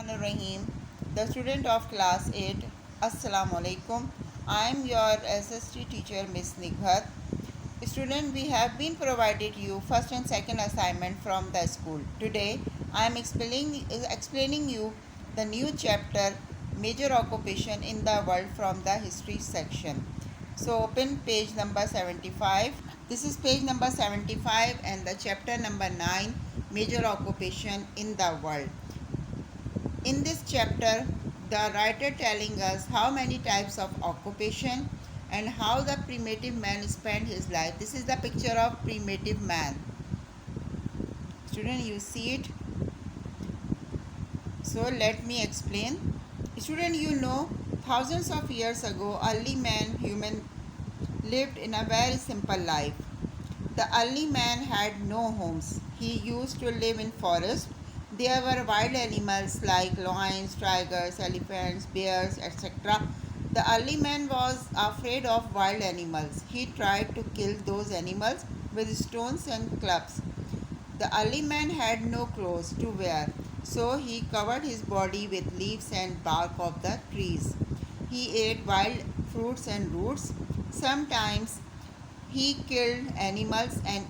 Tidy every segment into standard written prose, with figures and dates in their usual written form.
Bismillahirrahmanirrahim. The student of class 8, Assalamu alaikum. I am your SST teacher, Miss Nighat. Student, we have been provided you first and second assignment from the school. Today, I am explaining you the new chapter, Major Occupation in the World from the History section. So, open page number 75. This is page number 75 and the chapter number 9, Major Occupation in the World. In this chapter, the writer telling us how many types of occupation and how the primitive man spent his life. This is the picture of primitive man. Student, you see it? So let me explain. Student, you know, thousands of years ago, early human lived in a very simple life. The early man had no homes. He used to live in forests. There were wild animals like lions, tigers, elephants, bears, etc. The early man was afraid of wild animals. He tried to kill those animals with stones and clubs. The early man had no clothes to wear, so he covered his body with leaves and bark of the trees. He ate wild fruits and roots. Sometimes he killed animals and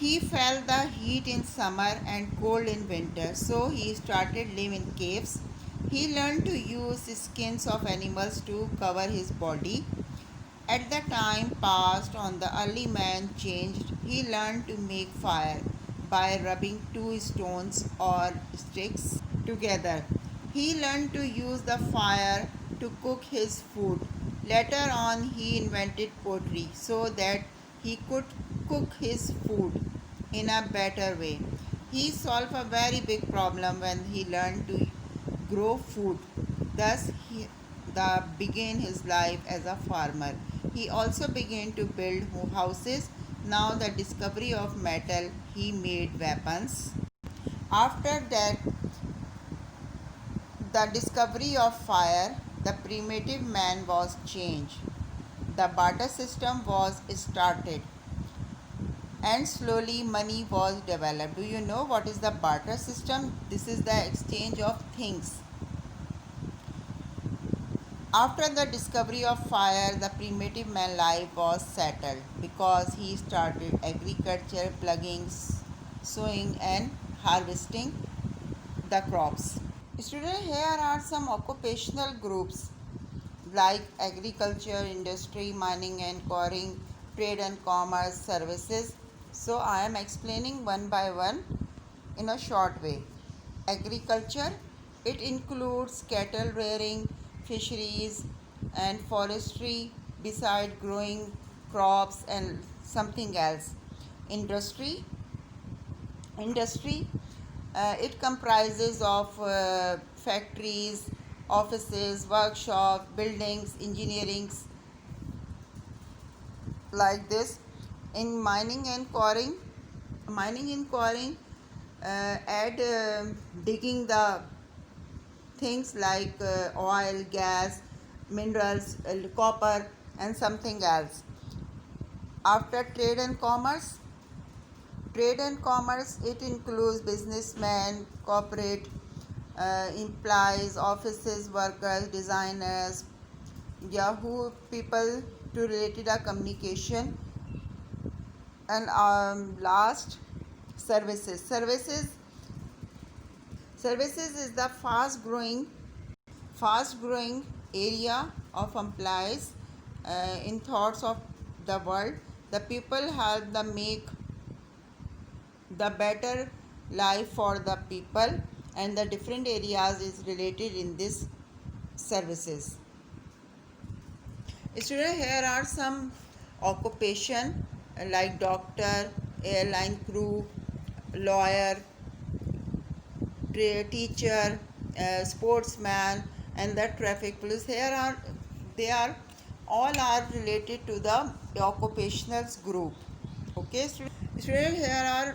He felt the heat in summer and cold in winter, so he started living in caves. He learned to use the skins of animals to cover his body. As the time passed on, the early man changed. He learned to make fire by rubbing two stones or sticks together. He learned to use the fire to cook his food. Later on, he invented pottery so that he could cook his food in a better way. He solved a very big problem when he learned to grow food. Thus, he began his life as a farmer. He also began to build houses. Now, the discovery of metal, he made weapons. After that, the discovery of fire, the primitive man was changed. The barter system was started and slowly money was developed. Do you know what is the barter system? This is the exchange of things. After the discovery of fire, the primitive man life was settled because he started agriculture, plugging, sowing and harvesting the crops. Students, here are some occupational groups like agriculture, industry, mining and quarrying, trade and commerce, services. So I am explaining one by one in a short way. Agriculture, it includes cattle rearing, fisheries and forestry beside growing crops and something else. Industry, it comprises of factories, offices, workshops, buildings, engineering, like this. In mining and quarrying, add digging the things like oil, gas, minerals, copper and something else. After trade and commerce, it includes businessmen, corporate employees, offices, workers, designers, who people to related a communication. And last, services is the fast growing area of employees in thoughts of the world. The people help the make the better life for the people, and the different areas is related in this services. Students, here are some occupation like doctor, airline crew, lawyer, teacher, sportsman and the traffic police. They are all are related to the occupational group. Okay, students, here are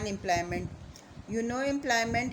unemployment. You know employment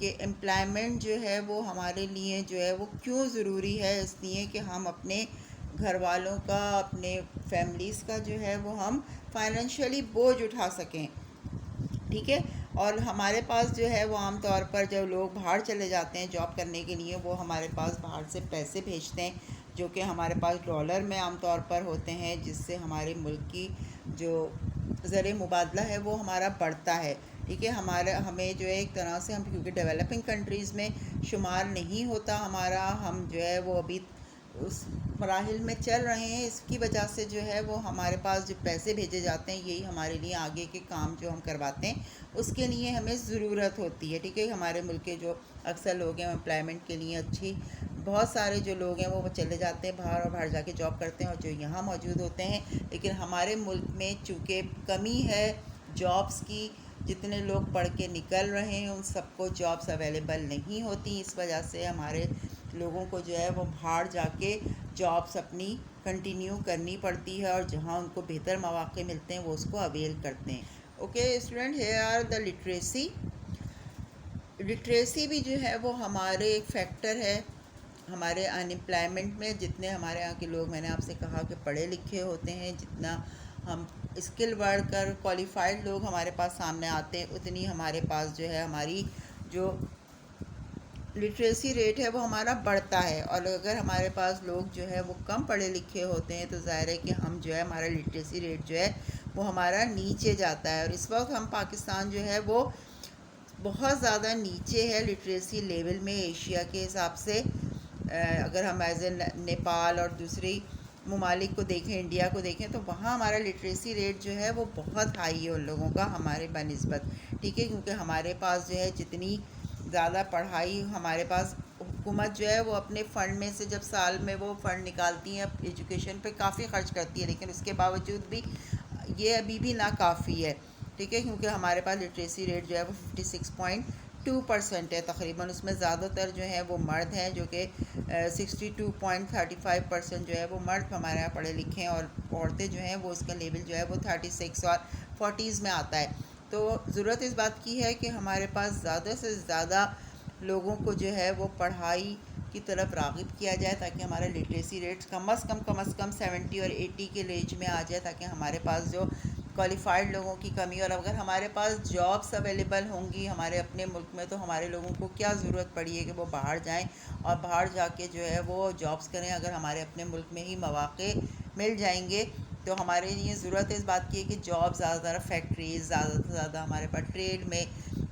کہ employment جو ہے وہ ہمارے لیے جو ہے وہ کیوں ضروری ہے. اس لیے کہ ہم اپنے گھر والوں کا، اپنے فیملیز کا جو ہے وہ ہم فائنینشلی بوجھ اٹھا سکیں. ٹھیک ہے. اور ہمارے پاس جو ہے وہ عام طور پر جب لوگ باہر چلے جاتے ہیں جاب کرنے کے لیے، وہ ہمارے پاس باہر سے پیسے بھیجتے ہیں جو کہ ہمارے پاس ڈالر میں عام طور پر ہوتے ہیں، جس سے ہمارے ملک کی جو زر مبادلہ ہے وہ ہمارا بڑھتا ہے. ٹھیک ہے. ہمیں جو ہے ایک طرح سے ہم کیونکہ ڈیولپنگ کنٹریز میں شمار نہیں ہوتا ہمارا، ہم جو ہے وہ ابھی اس مراحل میں چل رہے ہیں. اس کی وجہ سے جو ہے وہ ہمارے پاس جو پیسے بھیجے جاتے ہیں یہی ہمارے لیے آگے کے کام جو ہم کرواتے ہیں اس کے لیے ہمیں ضرورت ہوتی ہے. ٹھیک ہے. ہمارے ملک کے جو اکثر لوگ ہیں امپلائمنٹ کے لیے بہت سارے جو لوگ ہیں وہ چلے جاتے ہیں باہر اور باہر جا کے جاب کرتے ہیں اور جو یہاں موجود ہوتے ہیں. لیکن ہمارے ملک میں چونکہ کمی ہے جابس کی، جتنے لوگ پڑھ کے نکل رہے ہیں ان سب کو جابس اویلیبل نہیں ہوتی. اس وجہ سے ہمارے لوگوں کو جو ہے وہ باہر جا کے جابس اپنی کنٹینیو کرنی پڑتی ہے، اور جہاں ان کو بہتر مواقع ملتے ہیں وہ اس کو اویل کرتے ہیں. Okay student, here are the literacy. Literacy بھی جو ہے وہ ہمارے ایک فیکٹر ہے ہمارے انمپلائمنٹ میں. جتنے ہمارے یہاں کے لوگ، میں نے آپ سے کہا کہ پڑھے لکھے ہوتے ہیں، جتنا ہم اسکل ورکر کوالیفائڈ لوگ ہمارے پاس سامنے آتے ہیں، اتنی ہمارے پاس جو ہے ہماری جو لٹریسی ریٹ ہے وہ ہمارا بڑھتا ہے. اور اگر ہمارے پاس لوگ جو ہے وہ کم پڑھے لکھے ہوتے ہیں تو ظاہر ہے کہ ہم جو ہے ہمارا لٹریسی ریٹ جو ہے وہ ہمارا نیچے جاتا ہے. اور اس وقت ہم پاکستان جو ہے وہ بہت زیادہ نیچے ہے لٹریسی لیول میں ایشیا کے حساب سے. اگر ہم ایز اے نیپال اور دوسری ممالک کو دیکھیں، انڈیا کو دیکھیں، تو وہاں ہمارا لٹریسی ریٹ جو ہے وہ بہت ہائی ہے ان لوگوں کا ہمارے بنسبت. ٹھیک ہے. کیونکہ ہمارے پاس جو ہے جتنی زیادہ پڑھائی ہمارے پاس، حکومت جو ہے وہ اپنے فنڈ میں سے جب سال میں وہ فنڈ نکالتی ہیں ایجوکیشن پہ کافی خرچ کرتی ہے، لیکن اس کے باوجود بھی یہ ابھی بھی ناکافی ہے. ٹھیک ہے. کیونکہ ہمارے پاس لٹریسی ریٹ جو ہے وہ 56.2% ہے تقریباً. اس میں زیادہ تر جو ہیں وہ مرد ہیں، جو کہ 62.35% جو ہے وہ مرد ہمارے یہاں پڑھے لکھے ہیں، اور عورتیں جو ہیں وہ اس کا لیول جو ہے وہ 36 اور 40s میں آتا ہے. تو ضرورت اس بات کی ہے کہ ہمارے پاس زیادہ سے زیادہ لوگوں کو جو ہے وہ پڑھائی کی طرف راغب کیا جائے، تاکہ ہمارا لٹریسی ریٹ کم از کم 70 اور 80 کے رینج میں آ جائے، تاکہ ہمارے پاس جو کوالیفائڈ لوگوں کی کمی. اور اگر ہمارے پاس جابس اویلیبل ہوں گی ہمارے اپنے ملک میں، تو ہمارے لوگوں کو کیا ضرورت پڑی ہے کہ وہ باہر جائیں اور باہر جا کے جو ہے وہ جابس کریں. اگر ہمارے اپنے ملک میں ہی مواقع مل جائیں گے تو ہمارے لیے ضرورت اس بات کی ہے کہ جاب زیادہ تر فیکٹریز، زیادہ سے زیادہ ہمارے پاس ٹریڈ میں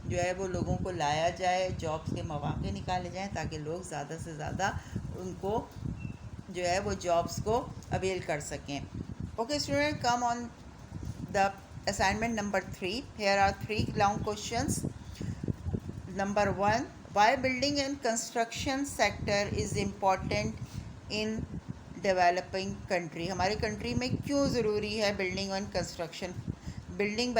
جو ہے وہ لوگوں کو لایا جائے، جابس کے مواقع نکالے جائیں، تاکہ لوگ زیادہ سے زیادہ ان کو جو ہے وہ جابس کو اویل کر سکیں. Okay student, come on the assignment number 3. Here are 3 long questions. Number 1, why building and construction sector is important in developing country. ہماری کنٹری میں کیوں ضروری ہے بلڈنگ اینڈ کنسٹرکشن. بلڈنگ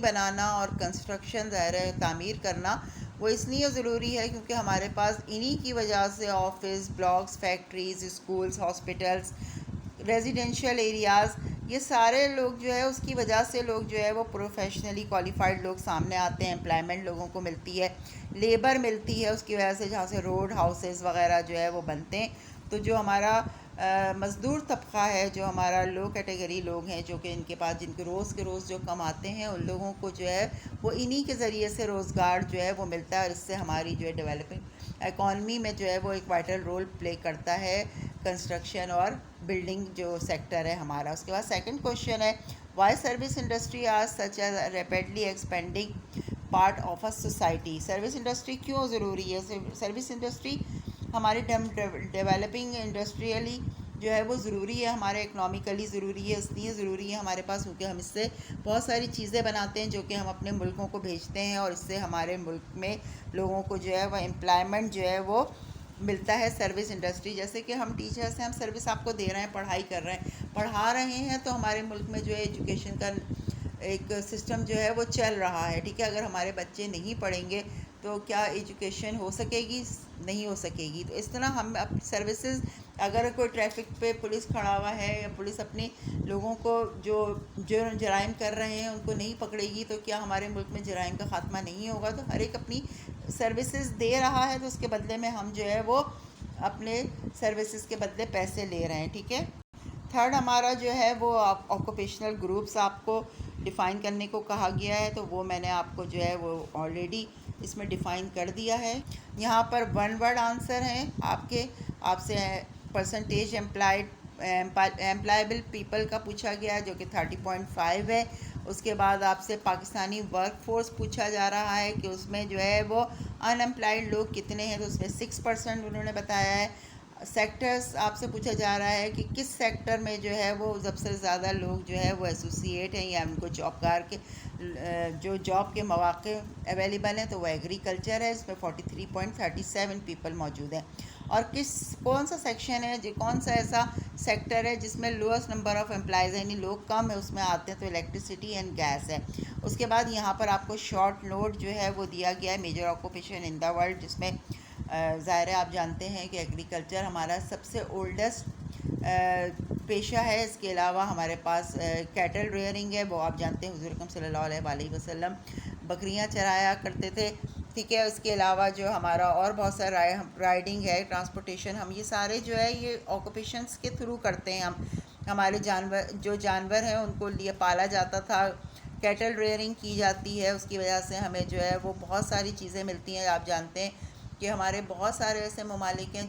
بنانا اور کنسٹرکشن ظاہر ہے تعمیر کرنا وہ اس لیے ضروری ہے کیونکہ ہمارے پاس انہی کی وجہ سے office, blocks, factories, schools, hospitals, residential areas, یہ سارے لوگ جو ہے اس کی وجہ سے لوگ جو ہے وہ پروفیشنلی کوالیفائڈ لوگ سامنے آتے ہیں. امپلائمنٹ لوگوں کو ملتی ہے، لیبر ملتی ہے اس کی وجہ سے، جہاں سے روڈ، ہاؤسز وغیرہ جو ہے وہ بنتے ہیں. تو جو ہمارا مزدور طبقہ ہے، جو ہمارا لو کیٹیگری لوگ ہیں، جو کہ ان کے پاس جن کے روز کے روز جو کماتے ہیں، ان لوگوں کو جو ہے وہ انہی کے ذریعے سے روزگار جو ہے وہ ملتا ہے. اور اس سے ہماری جو ہے ڈیولپنگ اکانومی میں جو ہے وہ ایک وائٹل رول پلے کرتا ہے کنسٹرکشن اور بلڈنگ جو سیکٹر ہے ہمارا. اس کے بعد سیکنڈ کوشچن ہے، why service industry are such a rapidly expanding part of a society. Service industry کیوں ضروری ہے؟ سروس انڈسٹری ہماری ڈیولپنگ انڈسٹریلی جو ہے وہ ضروری ہے، ہمارے اکنامیکلی ضروری ہے. اس لیے ضروری ہے ہمارے پاس کیونکہ ہم اس سے بہت ساری چیزیں بناتے ہیں جو کہ ہم اپنے ملکوں کو بھیجتے ہیں، اور اس سے ہمارے ملک میں لوگوں کو جو ہے وہ امپلائمنٹ جو ہے وہ ملتا ہے. سروس انڈسٹری جیسے کہ ہم ٹیچرس ہیں، ہم سروس آپ کو دے رہے ہیں، پڑھائی کر رہے ہیں، پڑھا رہے ہیں، تو ہمارے ملک میں جو ہے ایجوکیشن کا ایک سسٹم جو ہے وہ چل رہا ہے. ٹھیک ہے. اگر ہمارے بچے نہیں پڑھیں گے تو کیا ایجوکیشن ہو سکے گی؟ نہیں ہو سکے گی. تو اس طرح ہم سروسز اگر کوئی ٹریفک پہ پولیس کھڑا ہوا ہے یا پولیس اپنی لوگوں کو جو جرائم کر رہے ہیں ان کو نہیں پکڑے گی تو کیا ہمارے ملک میں جرائم کا خاتمہ نہیں ہوگا؟ تو ہر ایک اپنی سروسز دے رہا ہے تو اس کے بدلے میں ہم جو ہے وہ اپنے سروسز کے بدلے پیسے لے رہے ہیں. ٹھیک ہے. تھرڈ ہمارا جو ہے وہ آکوپیشنل گروپس آپ کو ڈیفائن کرنے کو کہا گیا ہے، تو وہ میں نے آپ کو جو ہے وہ آلریڈی اس میں ڈیفائن کر دیا ہے. یہاں پر ون ورڈ آنسر ہیں آپ سے پرسنٹیج امپلائیبل پیپل کا پوچھا گیا جو کہ 30.5 ہے. اس کے بعد آپ سے پاکستانی ورک فورس پوچھا جا رہا ہے کہ اس میں جو ہے وہ ان امپلائڈ لوگ کتنے ہیں، تو اس میں 6% انہوں نے بتایا ہے. سیکٹرز آپ سے پوچھا جا رہا ہے کہ کس سیکٹر میں جو ہے وہ سب سے زیادہ لوگ جو ہے وہ ایسوسیٹ ہیں یا ان کو جاب کے مواقع اویلیبل ہیں، تو وہ ایگریکلچر ہے. اس میں 43.37 پیپل موجود ہیں. اور کون سا سیکشن ہے کون سا ایسا سیکٹر ہے جس میں لوئسٹ نمبر آف امپلائیز یعنی لوگ کم ہے اس میں آتے ہیں، تو الیکٹریسٹی اینڈ گیس ہے. اس کے بعد یہاں پر آپ کو شارٹ نوٹ جو ہے وہ دیا گیا ہے major occupation in the world, جس میں ظاہر ہے آپ جانتے ہیں کہ ایگریکلچر ہمارا سب سے اولڈسٹ پیشہ ہے. اس کے علاوہ ہمارے پاس کیٹل ریئرنگ ہے، وہ آپ جانتے ہیں حضور اکرم صلی اللہ علیہ وسلم بکریاں چرایا کرتے تھے. ٹھیک ہے. اس کے علاوہ جو ہمارا اور بہت سارا رائڈنگ ہے، ٹرانسپورٹیشن، ہم یہ سارے جو ہے یہ آکوپیشنس کے تھرو کرتے ہیں. ہمارے جانور ہیں ان کو لیے پالا جاتا تھا، کیٹل ریئرنگ کی جاتی ہے، اس کی وجہ سے ہمیں جو ہے وہ بہت ساری چیزیں ملتی ہیں. آپ جانتے ہیں کہ ہمارے بہت سارے ایسے ممالک ہیں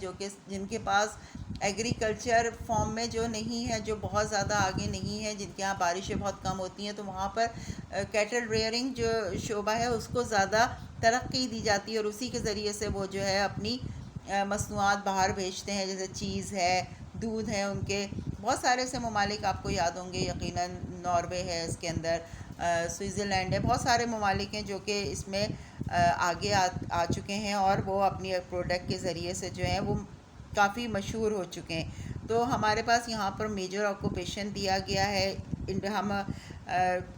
جن کے پاس ایگریکلچر فارم میں جو نہیں ہے، جو بہت زیادہ آگے نہیں ہے، جن کے یہاں بارشیں بہت کم ہوتی ہیں، تو وہاں پر کیٹل ریئرنگ جو شعبہ ہے اس کو زیادہ ترقی دی جاتی ہے اور اسی کے ذریعے سے وہ جو ہے اپنی مصنوعات باہر بھیجتے ہیں، جیسے چیز ہے، دودھ ہے. ان کے بہت سارے ایسے ممالک آپ کو یاد ہوں گے یقیناً، ناروے ہے اس کے اندر، سوئٹزرلینڈ ہے، بہت سارے ممالک ہیں جو کہ اس میں آگے آ چکے ہیں اور وہ اپنی پروڈکٹ کے ذریعے سے جو ہیں وہ کافی مشہور ہو چکے ہیں. تو ہمارے پاس یہاں پر میجر آکوپیشن دیا گیا ہے. ہم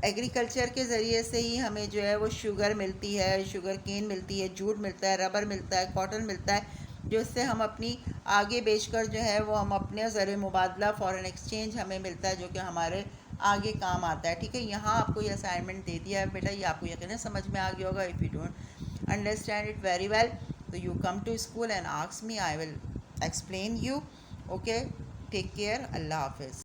ایگریکلچر کے ذریعے سے ہی ہمیں جو ہے وہ شوگر ملتی ہے، شوگر کین ملتی ہے، جوٹ ملتا ہے، ربر ملتا ہے، کاٹن ملتا ہے، جو اس سے ہم اپنی آگے بیچ کر جو ہے وہ ہم اپنے زر مبادلہ فارن ایکسچینج ہمیں ملتا ہے جو کہ ہمارے آگے کام آتا ہے. ٹھیک ہے. یہاں آپ کو یہ اسائنمنٹ دے دیا ہے بیٹا، یہ آپ کو یقیناً سمجھ میں آ گیا ہوگا. If you don't understand it very well تو you come to school and ask me, I will explain you. Okay. Take care. اللہ حافظ.